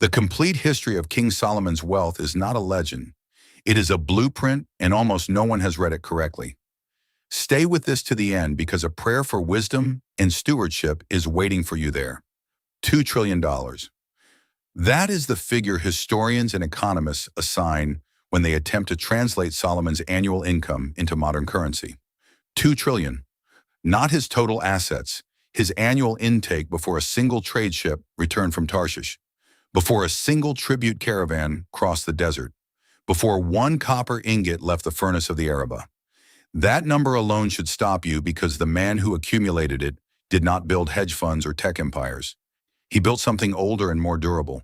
The complete history of King Solomon's wealth is not a legend. It is a blueprint, and almost no one has read it correctly. Stay with this to the end because a prayer for wisdom and stewardship is waiting for you there. $2 trillion. That is the figure historians and economists assign when they attempt to translate Solomon's annual income into modern currency. 2 trillion. Not his total assets, his annual intake before a single trade ship returned from Tarshish, before a single tribute caravan crossed the desert, before one copper ingot left the furnace of the Arabah. That number alone should stop you because the man who accumulated it did not build hedge funds or tech empires. He built something older and more durable,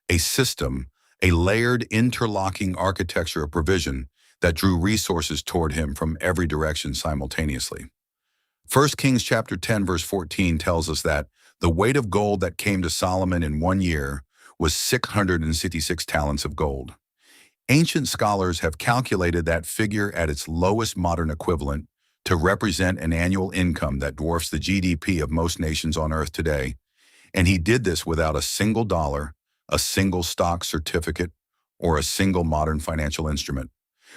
a system, a layered interlocking architecture of provision that drew resources toward him from every direction simultaneously. 1 Kings chapter 10 verse 14 tells us that the weight of gold that came to Solomon in 1 year was 666 talents of gold. Ancient scholars have calculated that figure at its lowest modern equivalent to represent an annual income that dwarfs the GDP of most nations on earth today, and he did this without a single dollar, a single stock certificate, or a single modern financial instrument.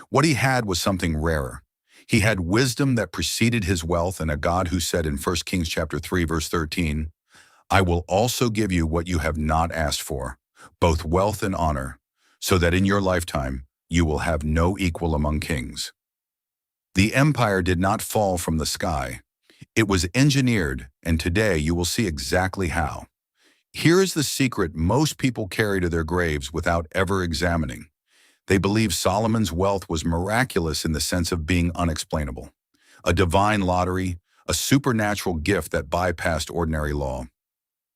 What he had was something rarer. He had wisdom that preceded his wealth and a God who said in 1 Kings chapter 3 verse 13, "I will also give you what you have not asked for, both wealth and honor, so that in your lifetime you will have no equal among kings." The empire did not fall from the sky. It was engineered, and today you will see exactly how. Here is the secret most people carry to their graves without ever examining. They believe Solomon's wealth was miraculous in the sense of being unexplainable, a divine lottery, a supernatural gift that bypassed ordinary law.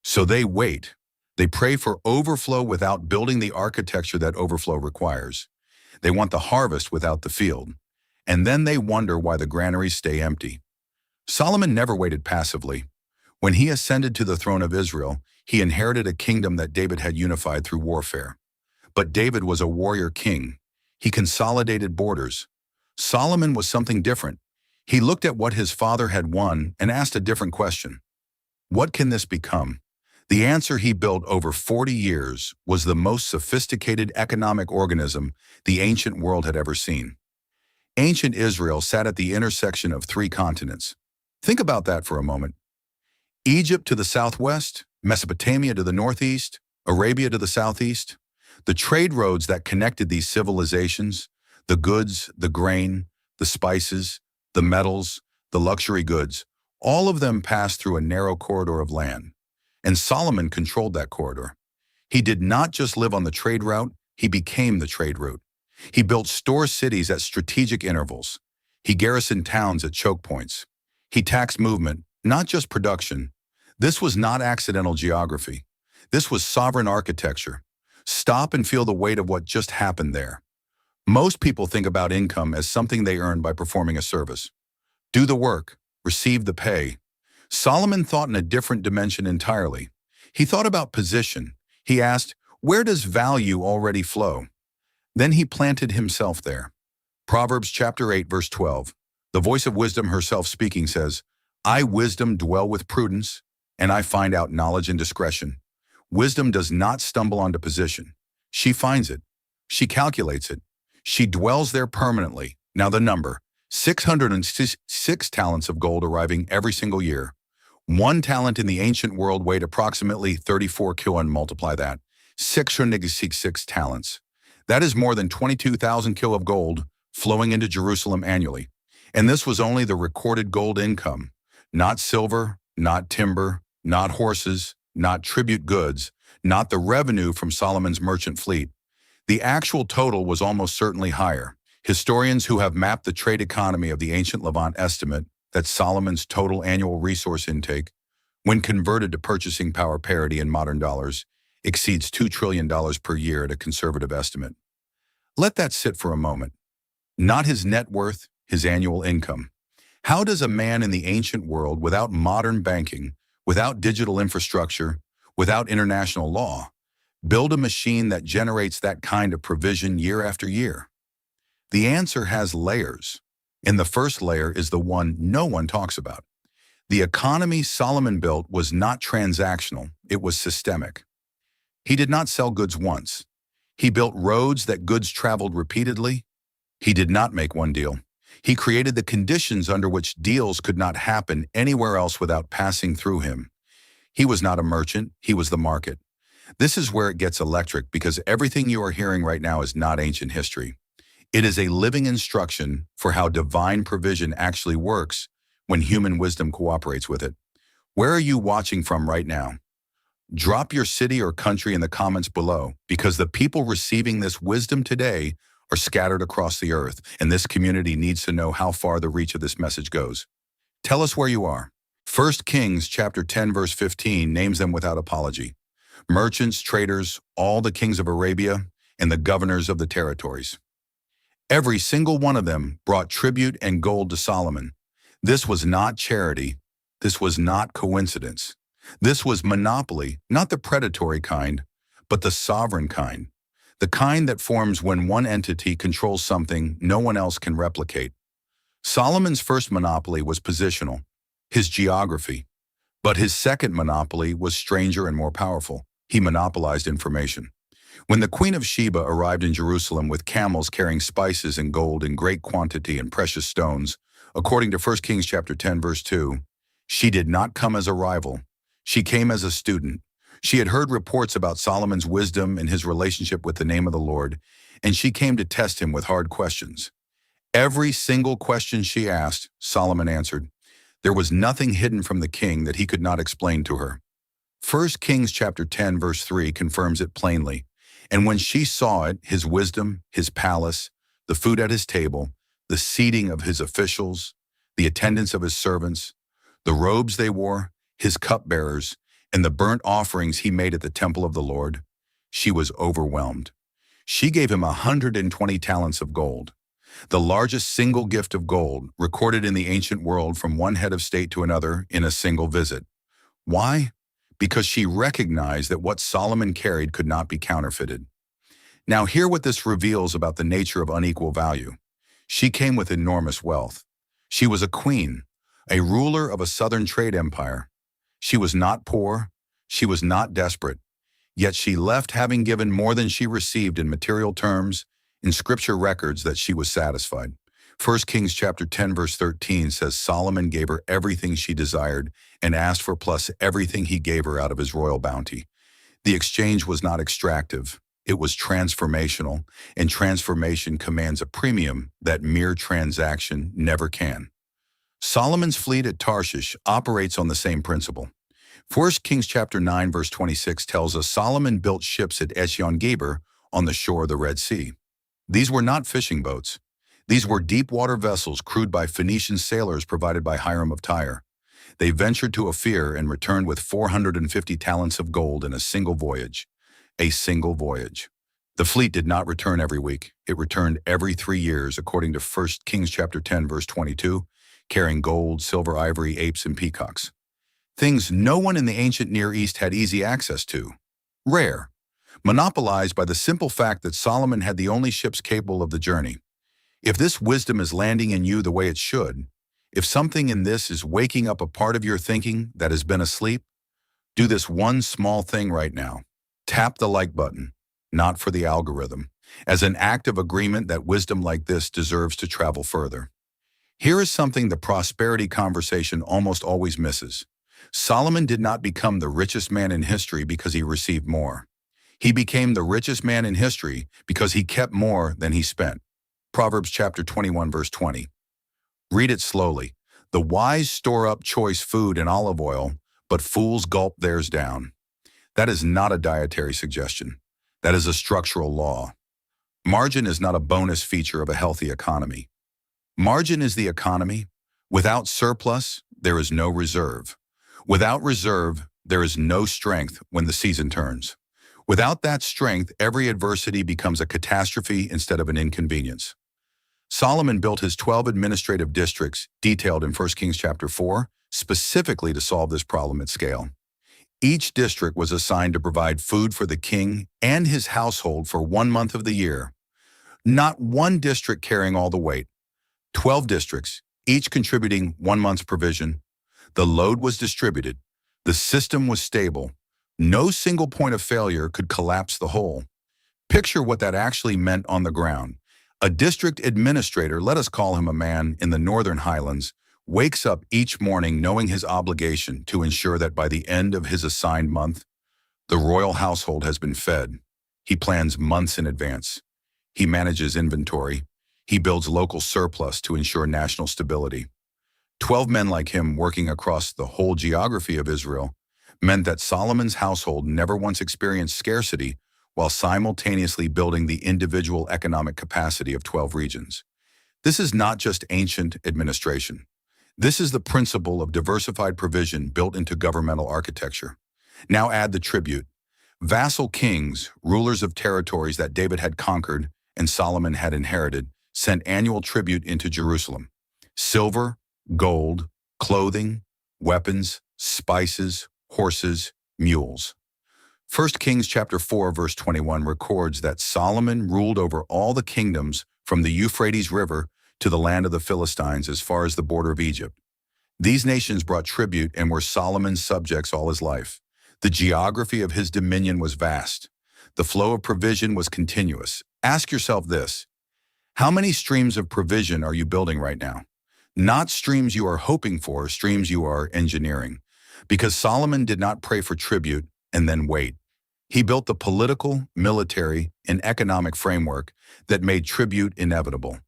So they wait. They pray for overflow without building the architecture that overflow requires. They want the harvest without the field. And then they wonder why the granaries stay empty. Solomon never waited passively. When he ascended to the throne of Israel, he inherited a kingdom that David had unified through warfare. But David was a warrior king. He consolidated borders. Solomon was something different. He looked at what his father had won and asked a different question. What can this become? The answer he built over 40 years was the most sophisticated economic organism the ancient world had ever seen. Ancient Israel sat at the intersection of 3 continents. Think about that for a moment. Egypt to the southwest, Mesopotamia to the northeast, Arabia to the southeast. The trade roads that connected these civilizations, the goods, the grain, the spices, the metals, the luxury goods, all of them passed through a narrow corridor of land. And Solomon controlled that corridor. He did not just live on the trade route, he became the trade route. He built store cities at strategic intervals. He garrisoned towns at choke points. He taxed movement, not just production. This was not accidental geography. This was sovereign architecture. Stop and feel the weight of what just happened there. Most people think about income as something they earn by performing a service. Do the work, receive the pay. Solomon thought in a different dimension entirely. He thought about position. He asked, where does value already flow? Then he planted himself there. Proverbs chapter 8 verse 12. The voice of wisdom herself speaking says, "I, wisdom, dwell with prudence, and I find out knowledge and discretion." Wisdom does not stumble onto position. She finds it. She calculates it. She dwells there permanently. Now the number, 606 talents of gold arriving every single year. 1 talent in the ancient world weighed approximately 34 kilo. Multiply that. 666 talents. That is more than 22,000 kilo of gold flowing into Jerusalem annually. And this was only the recorded gold income. Not silver, not timber, not horses, not tribute goods, not the revenue from Solomon's merchant fleet. The actual total was almost certainly higher. Historians who have mapped the trade economy of the ancient Levant estimate that Solomon's total annual resource intake, when converted to purchasing power parity in modern dollars, exceeds $2 trillion per year at a conservative estimate. Let that sit for a moment. Not his net worth, his annual income. How does a man in the ancient world without modern banking, without digital infrastructure, without international law, build a machine that generates that kind of provision year after year? The answer has layers, and the first layer is the one no one talks about. The economy Solomon built was not transactional, it was systemic. He did not sell goods once. He built roads that goods traveled repeatedly. He did not make one deal. He created the conditions under which deals could not happen anywhere else without passing through him. He was not a merchant, he was the market. This is where it gets electric because everything you are hearing right now is not ancient history. It is a living instruction for how divine provision actually works when human wisdom cooperates with it. Where are you watching from right now? Drop your city or country in the comments below because the people receiving this wisdom today are scattered across the earth, and this community needs to know how far the reach of this message goes. Tell us where you are. 1 Kings chapter 10 verse 15 names them without apology. Merchants, traders, all the kings of Arabia, and the governors of the territories. Every single one of them brought tribute and gold to Solomon. This was not charity. This was not coincidence. This was monopoly, not the predatory kind, but the sovereign kind. The kind that forms when one entity controls something no one else can replicate. Solomon's first monopoly was positional, his geography. But his second monopoly was stranger and more powerful. He monopolized information. When the Queen of Sheba arrived in Jerusalem with camels carrying spices and gold in great quantity and precious stones, according to 1 Kings chapter 10 verse 2, she did not come as a rival. She came as a student. She had heard reports about Solomon's wisdom and his relationship with the name of the Lord, and she came to test him with hard questions. Every single question she asked, Solomon answered. There was nothing hidden from the king that he could not explain to her. 1 Kings chapter 10 verse 3 confirms it plainly. And when she saw it, his wisdom, his palace, the food at his table, the seating of his officials, the attendance of his servants, the robes they wore, his cupbearers, and the burnt offerings he made at the temple of the Lord, she was overwhelmed. She gave him 120 talents of gold, the largest single gift of gold recorded in the ancient world from one head of state to another in a single visit. Why? Because she recognized that what Solomon carried could not be counterfeited. Now hear what this reveals about the nature of unequal value. She came with enormous wealth. She was a queen, a ruler of a southern trade empire. She was not poor, she was not desperate, yet she left having given more than she received in material terms, in scripture records that she was satisfied. 1 Kings chapter 10 verse 13 says Solomon gave her everything she desired and asked for plus everything he gave her out of his royal bounty. The exchange was not extractive, it was transformational, and transformation commands a premium that mere transaction never can. Solomon's fleet at Tarshish operates on the same principle. 1 Kings chapter 9 verse 26 tells us Solomon built ships at Ezion-Geber on the shore of the Red Sea. These were not fishing boats. These were deep-water vessels crewed by Phoenician sailors provided by Hiram of Tyre. They ventured to Ophir and returned with 450 talents of gold in a single voyage. A single voyage. The fleet did not return every week. It returned every 3 years, according to 1 Kings chapter 10 verse 22, carrying gold, silver, ivory, apes, and peacocks. Things no one in the ancient Near East had easy access to. Rare. Monopolized by the simple fact that Solomon had the only ships capable of the journey. If this wisdom is landing in you the way it should, if something in this is waking up a part of your thinking that has been asleep, do this one small thing right now. Tap the like button, not for the algorithm, as an act of agreement that wisdom like this deserves to travel further. Here is something the prosperity conversation almost always misses. Solomon did not become the richest man in history because he received more. He became the richest man in history because he kept more than he spent. Proverbs chapter 21 verse 20. Read it slowly. The wise store up choice food and olive oil, but fools gulp theirs down. That is not a dietary suggestion. That is a structural law. Margin is not a bonus feature of a healthy economy. Margin is the economy. Without surplus, there is no reserve. Without reserve, there is no strength when the season turns. Without that strength, every adversity becomes a catastrophe instead of an inconvenience. Solomon built his 12 administrative districts, detailed in 1 Kings chapter 4, specifically to solve this problem at scale. Each district was assigned to provide food for the king and his household for 1 month of the year. Not one district carrying all the weight. 12 districts, each contributing 1 month's provision. The load was distributed. The system was stable. No single point of failure could collapse the whole. Picture what that actually meant on the ground. A district administrator, let us call him a man in the Northern Highlands, wakes up each morning knowing his obligation to ensure that by the end of his assigned month, the royal household has been fed. He plans months in advance. He manages inventory. He builds local surplus to ensure national stability. 12 men like him working across the whole geography of Israel meant that Solomon's household never once experienced scarcity while simultaneously building the individual economic capacity of 12 regions. This is not just ancient administration. This is the principle of diversified provision built into governmental architecture. Now add the tribute. Vassal kings, rulers of territories that David had conquered and Solomon had inherited, sent annual tribute into Jerusalem. Silver, gold, clothing, weapons, spices, horses, mules. 1 Kings chapter 4 verse 21 records that Solomon ruled over all the kingdoms from the Euphrates River to the land of the Philistines as far as the border of Egypt. These nations brought tribute and were Solomon's subjects all his life. The geography of his dominion was vast. The flow of provision was continuous. Ask yourself this: how many streams of provision are you building right now? Not streams you are hoping for, streams you are engineering. Because Solomon did not pray for tribute and then wait. He built the political, military, and economic framework that made tribute inevitable.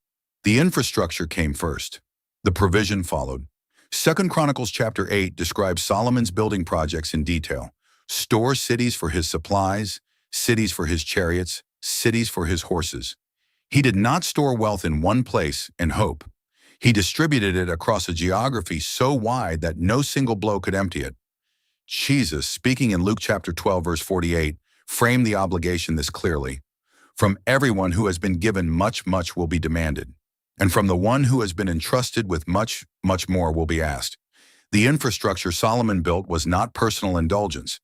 The infrastructure came first. The provision followed. 2 Chronicles chapter 8 describes Solomon's building projects in detail. Store cities for his supplies, cities for his chariots, cities for his horses. He did not store wealth in one place and hope. He distributed it across a geography so wide that no single blow could empty it. Jesus, speaking in Luke chapter 12 verse 48, framed the obligation this clearly. From everyone who has been given much, much will be demanded. And from the one who has been entrusted with much, much more will be asked. The infrastructure Solomon built was not personal indulgence.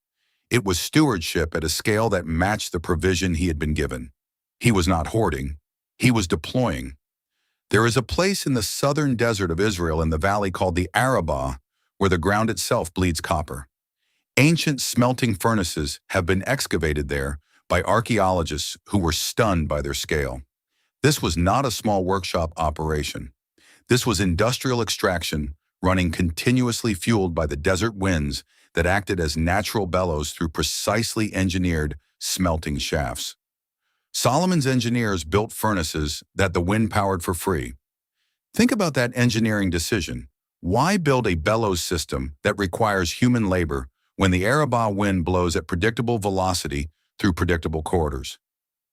It was stewardship at a scale that matched the provision he had been given. He was not hoarding. He was deploying. There is a place in the southern desert of Israel in the valley called the Arabah, where the ground itself bleeds copper. Ancient smelting furnaces have been excavated there by archaeologists who were stunned by their scale. This was not a small workshop operation. This was industrial extraction running continuously, fueled by the desert winds that acted as natural bellows through precisely engineered smelting shafts. Solomon's engineers built furnaces that the wind powered for free. Think about that engineering decision. Why build a bellows system that requires human labor when the Arabah wind blows at predictable velocity through predictable corridors?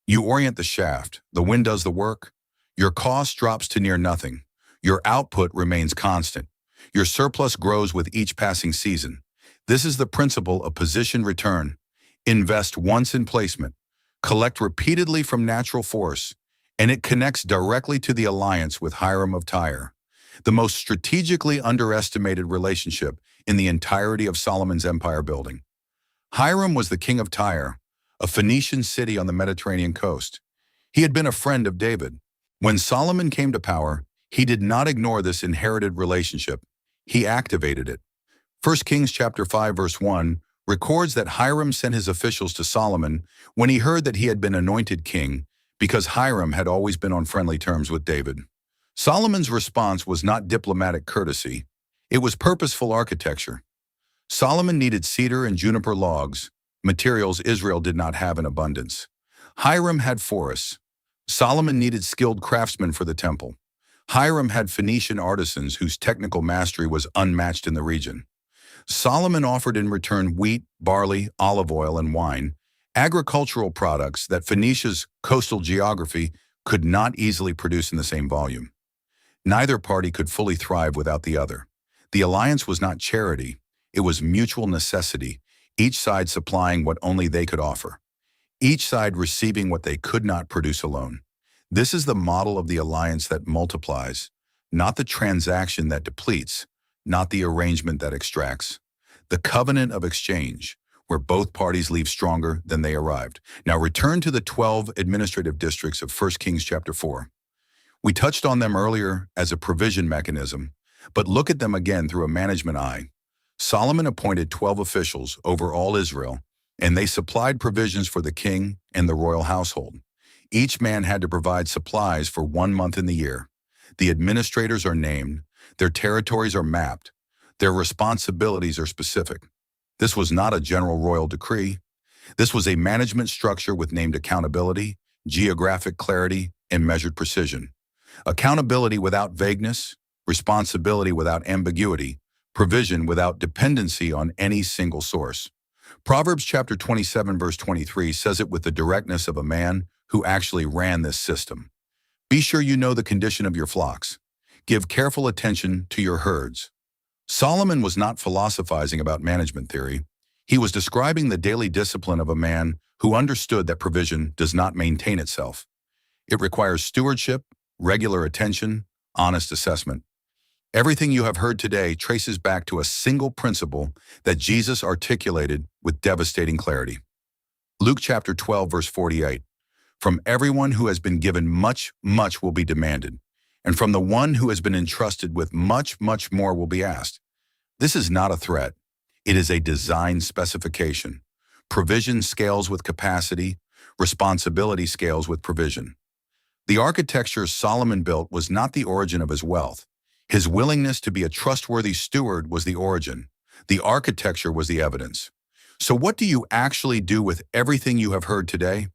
You orient the shaft, the wind does the work, your cost drops to near nothing, your output remains constant, your surplus grows with each passing season. This is the principle of position return. Invest once in placement, collect repeatedly from natural force, and it connects directly to the alliance with Hiram of Tyre, the most strategically underestimated relationship in the entirety of Solomon's empire building. Hiram was the king of Tyre, a Phoenician city on the Mediterranean coast. He had been a friend of David. When Solomon came to power, he did not ignore this inherited relationship. He activated it. 1 Kings chapter 5 verse 1 records that Hiram sent his officials to Solomon when he heard that he had been anointed king, because Hiram had always been on friendly terms with David. Solomon's response was not diplomatic courtesy. It was purposeful architecture. Solomon needed cedar and juniper logs, materials Israel did not have in abundance. Hiram had forests. Solomon needed skilled craftsmen for the temple. Hiram had Phoenician artisans whose technical mastery was unmatched in the region. Solomon offered in return wheat, barley, olive oil, and wine, agricultural products that Phoenicia's coastal geography could not easily produce in the same volume. Neither party could fully thrive without the other. The alliance was not charity, it was mutual necessity, each side supplying what only they could offer, each side receiving what they could not produce alone. This is the model of the alliance that multiplies, not the transaction that depletes, not the arrangement that extracts. The covenant of exchange, where both parties leave stronger than they arrived. Now return to the 12 administrative districts of 1 Kings chapter 4. We touched on them earlier as a provision mechanism, but look at them again through a management eye. Solomon appointed 12 officials over all Israel, and they supplied provisions for the king and the royal household. Each man had to provide supplies for 1 month in the year. The administrators are named, their territories are mapped, their responsibilities are specific. This was not a general royal decree. This was a management structure with named accountability, geographic clarity, and measured precision. Accountability without vagueness, responsibility without ambiguity, provision without dependency on any single source. Proverbs chapter 27 verse 23 says it with the directness of a man who actually ran this system. Be sure you know the condition of your flocks. Give careful attention to your herds. Solomon was not philosophizing about management theory. He was describing the daily discipline of a man who understood that provision does not maintain itself. It requires stewardship, regular attention, honest assessment. Everything you have heard today traces back to a single principle that Jesus articulated with devastating clarity. Luke chapter 12 verse 48. From everyone who has been given much, much will be demanded, and from the one who has been entrusted with much, much more will be asked. This is not a threat. It is a design specification. Provision scales with capacity, responsibility scales with provision. The architecture Solomon built was not the origin of his wealth. His willingness to be a trustworthy steward was the origin. The architecture was the evidence. So what do you actually do with everything you have heard today?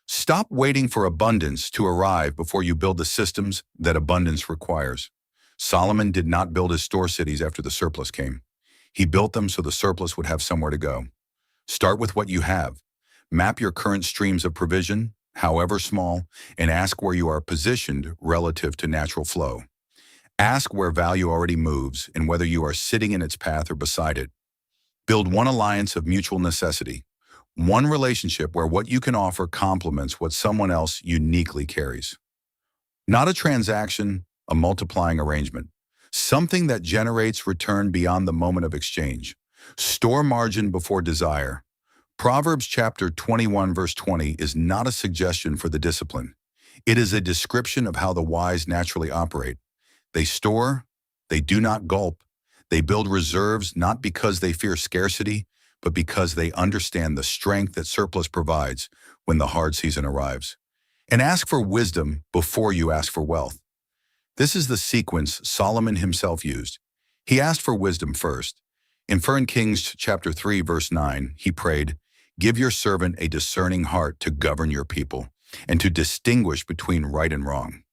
Stop waiting for abundance to arrive before you build the systems that abundance requires. Solomon did not build his store cities after the surplus came. He built them so the surplus would have somewhere to go. Start with what you have. Map your current streams of provision, however small, and ask where you are positioned relative to natural flow. Ask where value already moves and whether you are sitting in its path or beside it. Build one alliance of mutual necessity. One relationship where what you can offer complements what someone else uniquely carries. Not a transaction, a multiplying arrangement. Something that generates return beyond the moment of exchange. Store margin before desire. Proverbs chapter 21 verse 20 is not a suggestion for the discipline. It is a description of how the wise naturally operate. They store, they do not gulp. They build reserves not because they fear scarcity, but because they understand the strength that surplus provides when the hard season arrives. And ask for wisdom before you ask for wealth. This is the sequence Solomon himself used. He asked for wisdom first. In 1 Kings chapter 3 verse 9, he prayed, "Give your servant a discerning heart to govern your people and to distinguish between right and wrong."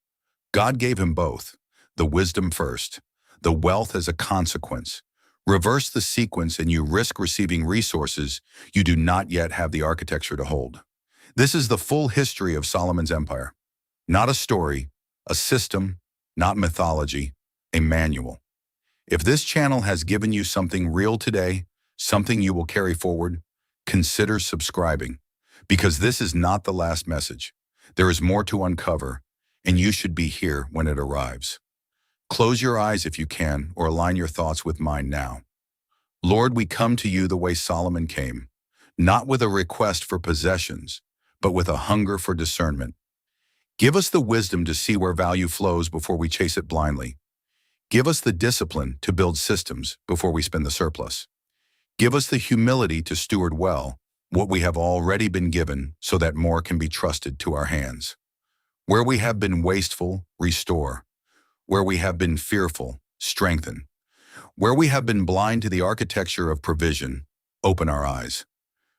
God gave him both, the wisdom first, the wealth as a consequence. Reverse the sequence and you risk receiving resources you do not yet have the architecture to hold. This is the full history of Solomon's empire. Not a story, a system, not mythology, a manual. If this channel has given you something real today, something you will carry forward, consider subscribing, because this is not the last message. There is more to uncover, and you should be here when it arrives. Close your eyes if you can, or align your thoughts with mine now. Lord, we come to you the way Solomon came, not with a request for possessions, but with a hunger for discernment. Give us the wisdom to see where value flows before we chase it blindly. Give us the discipline to build systems before we spend the surplus. Give us the humility to steward well what we have already been given so that more can be trusted to our hands. Where we have been wasteful, restore. Where we have been fearful, strengthen. Where we have been blind to the architecture of provision, open our eyes.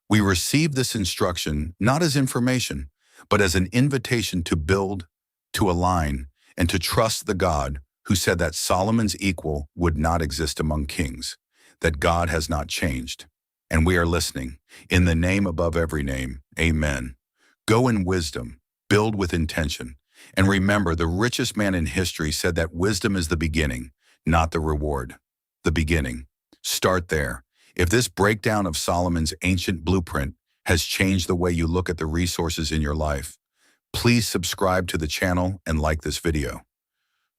We receive this instruction not as information, but as an invitation to build, to align, and to trust the God who said that Solomon's equal would not exist among kings, that God has not changed. And we are listening. In the name above every name, amen. Go in wisdom, build with intention. And remember, the richest man in history said that wisdom is the beginning, not the reward. The beginning. Start there. If this breakdown of Solomon's ancient blueprint has changed the way you look at the resources in your life, please subscribe to the channel and like this video.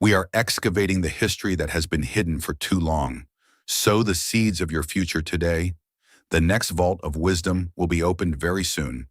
We are excavating the history that has been hidden for too long. Sow the seeds of your future today. The next vault of wisdom will be opened very soon.